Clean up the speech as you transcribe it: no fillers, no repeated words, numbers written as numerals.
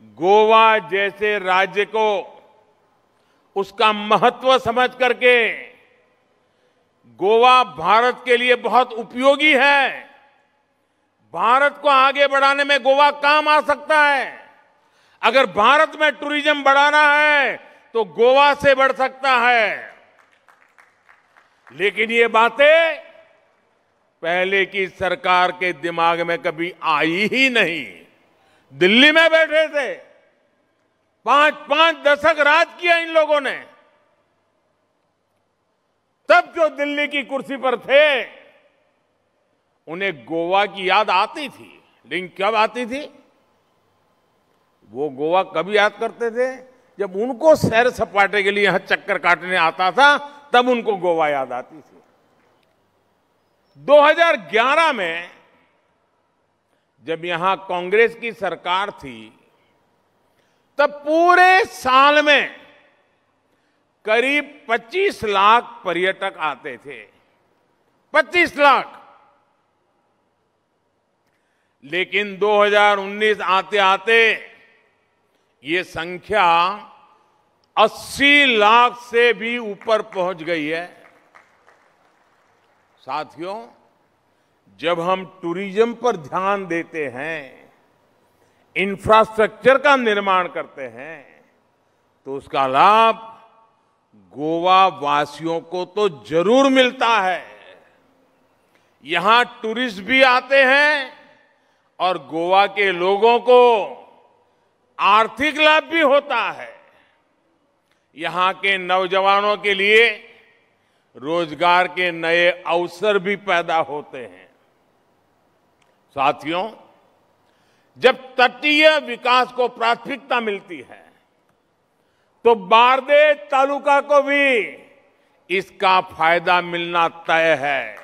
गोवा जैसे राज्य को उसका महत्व समझ करके गोवा भारत के लिए बहुत उपयोगी है। भारत को आगे बढ़ाने में गोवा काम आ सकता है। अगर भारत में टूरिज्म बढ़ाना है तो गोवा से बढ़ सकता है। लेकिन ये बातें पहले की सरकार के दिमाग में कभी आई ही नहीं। दिल्ली में बैठे थे, 5-5 दशक राज किया इन लोगों ने। तब जो दिल्ली की कुर्सी पर थे उन्हें गोवा की याद आती थी, लेकिन कब आती थी? वो गोवा कब याद करते थे? जब उनको सैर सपाटे के लिए यहां चक्कर काटने आता था, तब उनको गोवा याद आती थी। 2011 में जब यहां कांग्रेस की सरकार थी, तब पूरे साल में करीब 25 लाख पर्यटक आते थे। 25 लाख। लेकिन 2019 आते आते ये संख्या 80 लाख से भी ऊपर पहुंच गई है। साथियों, जब हम टूरिज्म पर ध्यान देते हैं, इंफ्रास्ट्रक्चर का निर्माण करते हैं, तो उसका लाभ गोवा वासियों को तो जरूर मिलता है। यहां टूरिस्ट भी आते हैं और गोवा के लोगों को आर्थिक लाभ भी होता है। यहां के नौजवानों के लिए रोजगार के नए अवसर भी पैदा होते हैं। साथियों, जब तटीय विकास को प्राथमिकता मिलती है तो बारदेज तालुका को भी इसका फायदा मिलना तय है।